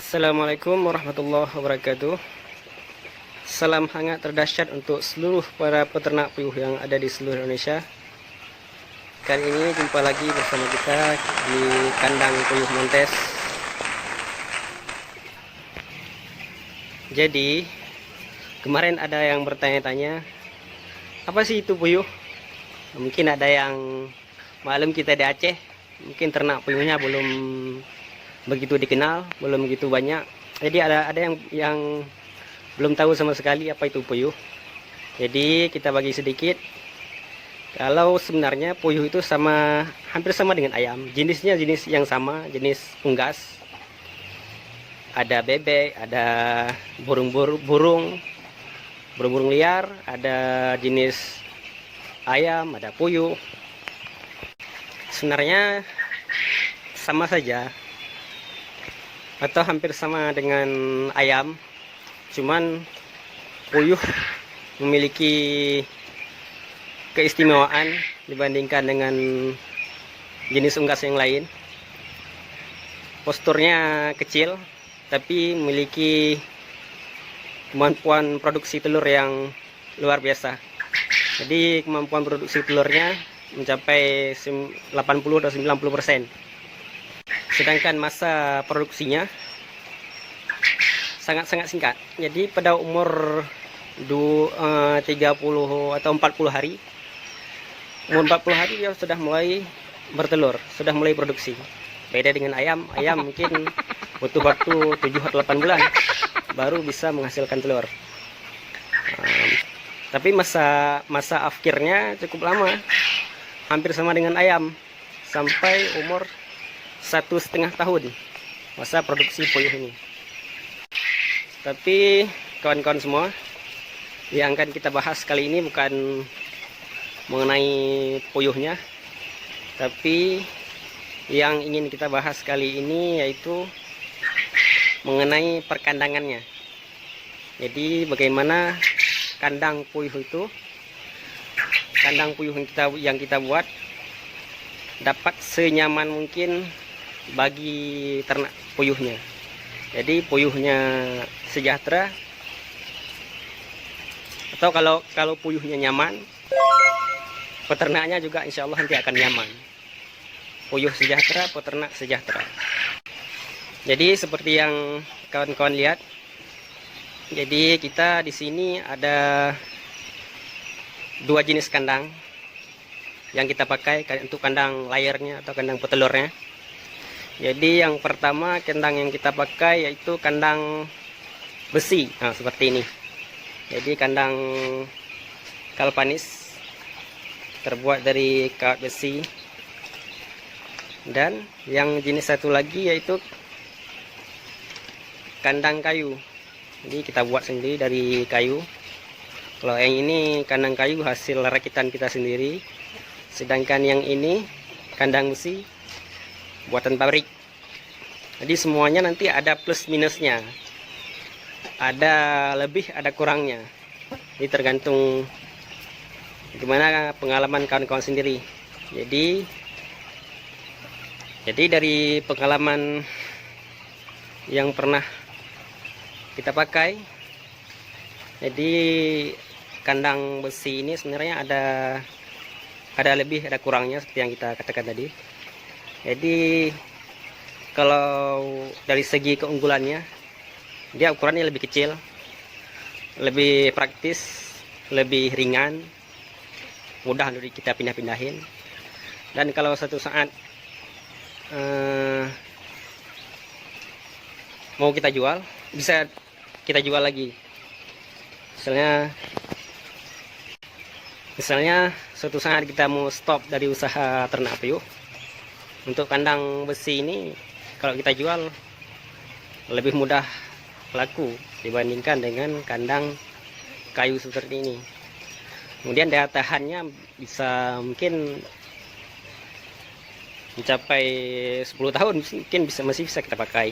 Assalamualaikum warahmatullahi wabarakatuh. Salam hangat terdahsyat untuk seluruh para peternak puyuh yang ada di seluruh Indonesia. Kali ini jumpa lagi bersama kita di kandang puyuh Montes. Jadi kemarin ada yang bertanya-tanya, apa sih itu puyuh? Mungkin ada yang maklum kita di Aceh, mungkin ternak puyuhnya belum begitu dikenal, belum begitu banyak. Jadi ada yang belum tahu sama sekali apa itu puyuh. Jadi kita bagi sedikit. Kalau sebenarnya puyuh itu hampir sama dengan ayam. Jenisnya jenis yang sama, jenis unggas. Ada bebek, ada burung liar, ada jenis ayam, ada puyuh. Sebenarnya sama saja, atau hampir sama dengan ayam, cuman puyuh memiliki keistimewaan dibandingkan dengan jenis unggas yang lain. Posturnya kecil tapi memiliki kemampuan produksi telur yang luar biasa. Jadi kemampuan produksi telurnya mencapai 80 atau 90%. Sedangkan masa produksinya sangat-sangat singkat. Jadi pada umur 30 atau 40 hari, umur 40 hari dia sudah mulai bertelur, sudah mulai produksi. Beda dengan ayam mungkin butuh waktu 7 atau 8 bulan baru bisa menghasilkan telur. Tapi masa afkirnya cukup lama, hampir sama dengan ayam, sampai umur 1,5 tahun masa produksi puyuh ini. Tapi kawan-kawan semua, yang akan kita bahas kali ini bukan mengenai puyuhnya, tapi yang ingin kita bahas kali ini yaitu mengenai perkandangannya. Jadi bagaimana kandang puyuh itu, kandang puyuh yang kita buat dapat senyaman mungkin bagi ternak puyuhnya. Jadi puyuhnya sejahtera, atau kalau puyuhnya nyaman, peternaknya juga insya Allah nanti akan nyaman. Puyuh sejahtera, peternak sejahtera. Jadi seperti yang kawan-kawan lihat, jadi kita di sini ada dua jenis kandang yang kita pakai untuk kandang layarnya atau kandang petelurnya. Jadi yang pertama kandang yang kita pakai yaitu kandang besi, seperti ini. Jadi kandang kalpanis terbuat dari kawat besi. Dan yang jenis satu lagi yaitu kandang kayu. Jadi kita buat sendiri dari kayu. Kalau yang ini kandang kayu hasil rakitan kita sendiri. Sedangkan yang ini kandang besi buatan pabrik. Jadi semuanya nanti ada plus minusnya, ada lebih ada kurangnya. Jadi tergantung gimana pengalaman kawan-kawan sendiri. Jadi dari pengalaman yang pernah kita pakai, jadi kandang besi ini sebenarnya ada lebih ada kurangnya seperti yang kita katakan tadi. Jadi kalau dari segi keunggulannya, dia ukurannya lebih kecil, lebih praktis, lebih ringan, mudah untuk kita pindah-pindahin. Dan kalau satu saat mau kita jual, bisa kita jual lagi. Misalnya suatu saat kita mau stop dari usaha ternak puyuh, untuk kandang besi ini kalau kita jual lebih mudah laku dibandingkan dengan kandang kayu seperti ini. Kemudian daya tahannya bisa mungkin mencapai 10 tahun, mungkin masih bisa kita pakai.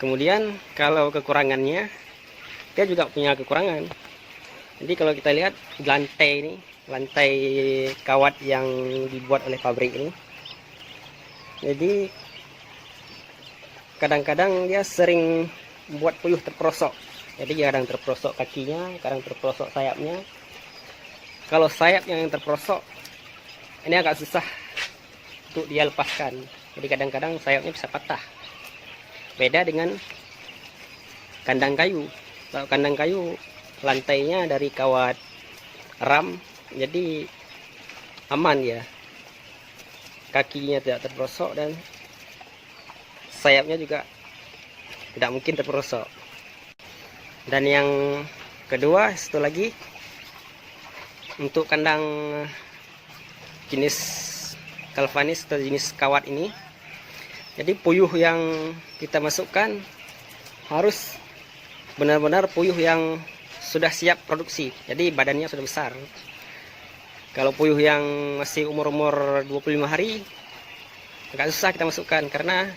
Kemudian kalau kekurangannya, dia juga punya kekurangan. Jadi kalau kita lihat lantai kawat yang dibuat oleh pabrik ini, jadi kadang-kadang dia sering buat puyuh terperosok. Jadi kadang terperosok kakinya, kadang terperosok sayapnya. Kalau sayap yang terperosok, ini agak susah untuk dia lepaskan. Jadi kadang-kadang sayapnya bisa patah. Beda dengan kandang kayu. Kalau kandang kayu, lantainya dari kawat ram, jadi aman ya. Kakinya tidak terperosok dan sayapnya juga tidak mungkin terperosok. Dan yang kedua, satu lagi, untuk kandang jenis galvanis atau jenis kawat ini, jadi puyuh yang kita masukkan harus benar-benar puyuh yang sudah siap produksi, jadi badannya sudah besar. Kalau puyuh yang masih umur-umur 25 hari agak susah kita masukkan karena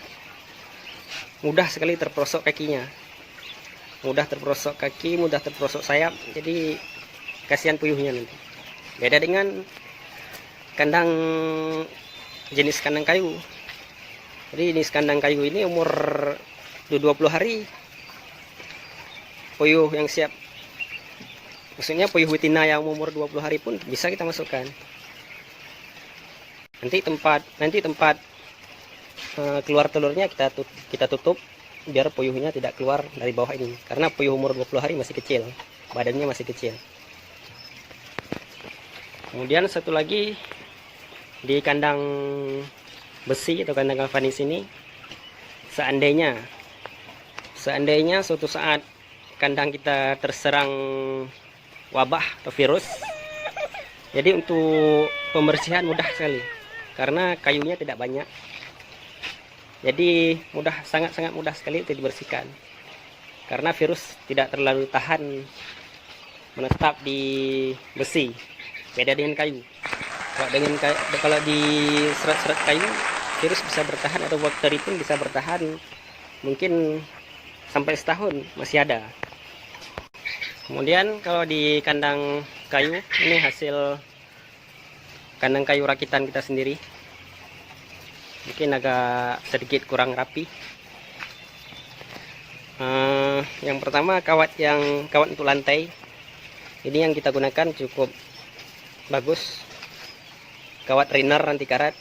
mudah sekali terperosok kakinya, mudah terperosok kaki, mudah terperosok sayap, jadi kasihan puyuhnya nanti. Beda dengan kandang jenis kandang kayu. Jadi jenis kandang kayu ini umur 20 hari puyuh yang siap, maksudnya puyuh betina yang umur 20 hari pun bisa kita masukkan. Nanti tempat keluar telurnya kita tutup biar puyuhnya tidak keluar dari bawah ini, karena puyuh umur 20 hari masih kecil, badannya masih kecil. Kemudian satu lagi, di kandang besi atau kandang galvanis ini, seandainya suatu saat kandang kita terserang wabah atau virus, jadi untuk pembersihan mudah sekali karena kayunya tidak banyak. Jadi sangat-sangat mudah sekali untuk dibersihkan karena virus tidak terlalu tahan menetap di besi. Beda dengan kayu. Kalau di serat-serat kayu, virus bisa bertahan atau bakteri pun bisa bertahan mungkin sampai setahun masih ada. Kemudian kalau di kandang kayu, ini hasil kandang kayu rakitan kita sendiri. Mungkin agak sedikit kurang rapi. Yang pertama, kawat untuk lantai. Ini yang kita gunakan cukup bagus. Kawat Rainer anti karat.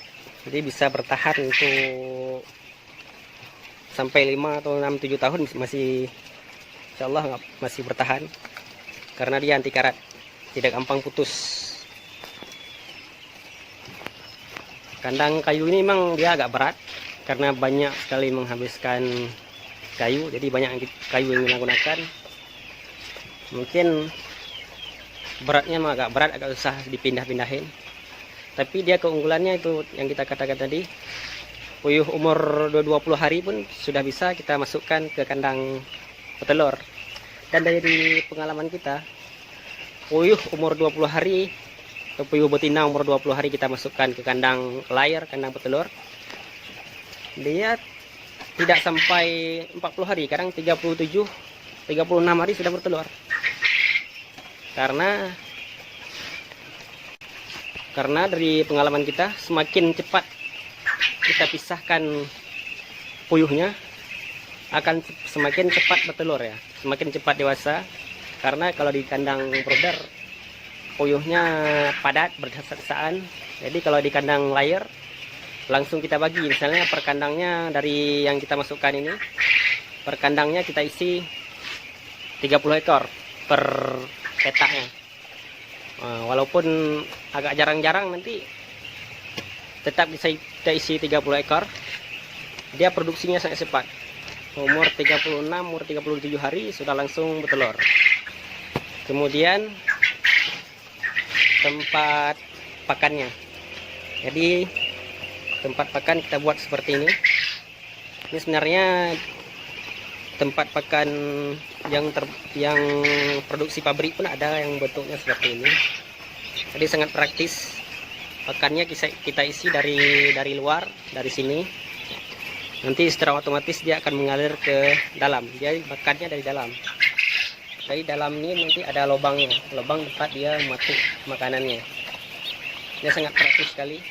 Jadi bisa bertahan untuk sampai 5 atau 6 7 tahun masih, insyaallah masih bertahan. Karena dia anti karat, tidak gampang putus. Kandang kayu ini memang dia agak berat karena banyak sekali menghabiskan kayu, jadi banyak kayu yang kita gunakan. Mungkin beratnya memang agak berat, agak susah dipindah-pindahin. Tapi dia keunggulannya itu yang kita katakan tadi, puyuh umur 20 hari pun sudah bisa kita masukkan ke kandang petelur. Dan dari pengalaman kita, puyuh umur 20 hari atau puyuh betina umur 20 hari kita masukkan ke kandang layar, kandang petelur, dia tidak sampai 40 hari, kadang 36 hari sudah bertelur. Karena dari pengalaman kita, semakin cepat kita pisahkan puyuhnya, akan semakin cepat bertelur ya, semakin cepat dewasa. Karena kalau di kandang brooder, puyuhnya padat berdasar-dasaan. Jadi kalau di kandang layar langsung kita bagi, misalnya per kandangnya dari yang kita masukkan ini, per kandangnya kita isi 30 ekor per petaknya. Walaupun agak jarang-jarang, nanti tetap bisa kita isi 30 ekor. Dia produksinya sangat cepat, umur 36, umur 37 hari sudah langsung bertelur. Kemudian tempat pakannya, jadi tempat pakan kita buat seperti ini. Ini sebenarnya tempat pakan yang produksi pabrik pun ada yang bentuknya seperti ini. Jadi sangat praktis. Pakannya kita isi dari luar, dari sini. Nanti secara otomatis dia akan mengalir ke dalam. Jadi pakannya dari dalam. Dari dalam ini nanti ada lubangnya, lubang tempat dia masuk makanannya. Dia sangat praktis sekali.